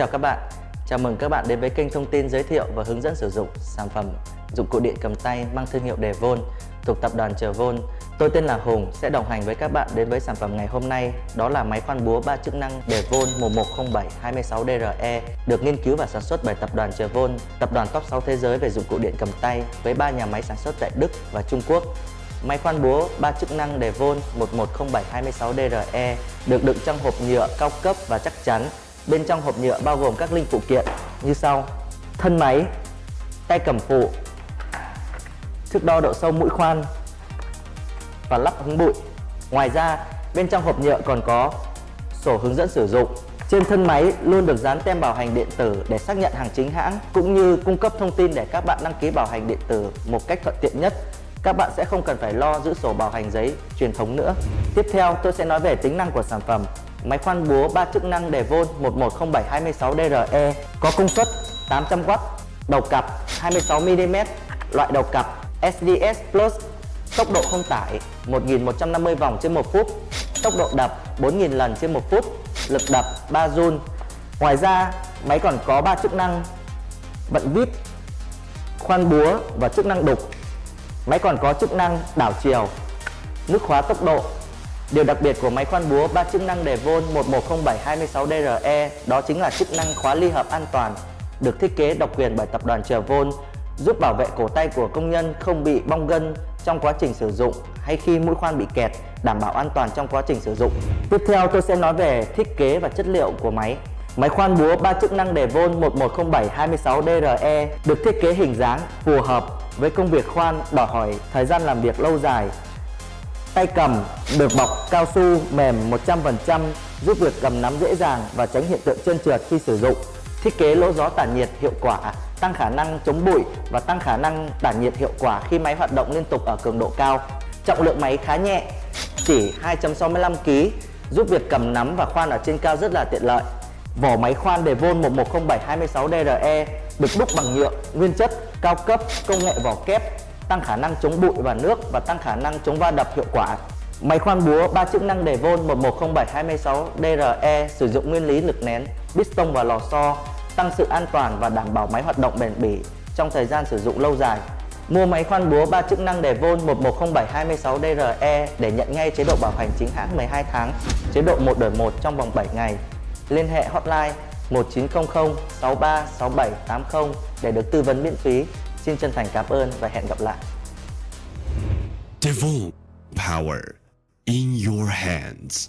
chào các bạn, chào mừng các bạn đến với kênh thông tin giới thiệu và hướng dẫn sử dụng sản phẩm dụng cụ điện cầm tay mang thương hiệu Devon thuộc tập đoàn Trevon. Tôi tên là Hùng, sẽ đồng hành với các bạn đến với sản phẩm ngày hôm nay, đó là máy khoan búa 3 chức năng Devon 110726DRE được nghiên cứu và sản xuất bởi tập đoàn Trevon, tập đoàn top 6 thế giới về dụng cụ điện cầm tay với 3 nhà máy sản xuất tại Đức và Trung Quốc. Máy khoan búa 3 chức năng Devon 110726DRE được đựng trong hộp nhựa cao cấp và chắc chắn. Bên trong hộp nhựa bao gồm các linh phụ kiện như sau: thân máy, tay cầm phụ, thước đo độ sâu mũi khoan và lắp hứng bụi. Ngoài ra, bên trong hộp nhựa còn có sổ hướng dẫn sử dụng. Trên thân máy luôn được dán tem bảo hành điện tử để xác nhận hàng chính hãng, cũng như cung cấp thông tin để các bạn đăng ký bảo hành điện tử một cách thuận tiện nhất. Các bạn sẽ không cần phải lo giữ sổ bảo hành giấy truyền thống nữa. Tiếp theo, tôi sẽ nói về tính năng của sản phẩm. Máy khoan búa 3 chức năng Devon 110726DRE có công suất 800W, đầu cặp 26mm, loại đầu cặp SDS Plus, tốc độ không tải 1150 vòng trên 1 phút, tốc độ đập 4000 lần trên 1 phút, lực đập 3 Joule. Ngoài ra, máy còn có 3 chức năng vận vít, khoan búa và chức năng đục. Máy còn có chức năng đảo chiều, nút khóa tốc độ. Điều đặc biệt của máy khoan búa 3 chức năng Devon 110726DRE đó chính là chức năng khóa ly hợp an toàn, được thiết kế độc quyền bởi tập đoàn Trevon, giúp bảo vệ cổ tay của công nhân không bị bong gân trong quá trình sử dụng hay khi mũi khoan bị kẹt, đảm bảo an toàn trong quá trình sử dụng. Tiếp theo, tôi sẽ nói về thiết kế và chất liệu của máy. Máy khoan búa 3 chức năng Devon 110726DRE được thiết kế hình dáng phù hợp với công việc khoan đòi hỏi thời gian làm việc lâu dài. Tay cầm được bọc cao su mềm 100%, giúp việc cầm nắm dễ dàng và tránh hiện tượng trơn trượt khi sử dụng. Thiết kế lỗ gió tản nhiệt hiệu quả, tăng khả năng chống bụi và tăng khả năng tản nhiệt hiệu quả khi máy hoạt động liên tục ở cường độ cao. Trọng lượng máy khá nhẹ, chỉ 2.65 kg, giúp việc cầm nắm và khoan ở trên cao rất là tiện lợi. Vỏ máy khoan Devon 110726DRE được đúc bằng nhựa nguyên chất cao cấp, công nghệ vỏ kép, tăng khả năng chống bụi và nước và tăng khả năng chống va đập hiệu quả. Máy khoan búa 3 chức năng Devon 110726DRE sử dụng nguyên lý lực nén, piston và lò xo, tăng sự an toàn và đảm bảo máy hoạt động bền bỉ trong thời gian sử dụng lâu dài. Mua máy khoan búa 3 chức năng Devon 110726DRE để nhận ngay chế độ bảo hành chính hãng 12 tháng, chế độ 1 đổi 1 trong vòng 7 ngày. Liên hệ hotline 1900 63 6780 để được tư vấn miễn phí. Xin chân thành cảm ơn và hẹn gặp lại. Devon, power in your hands.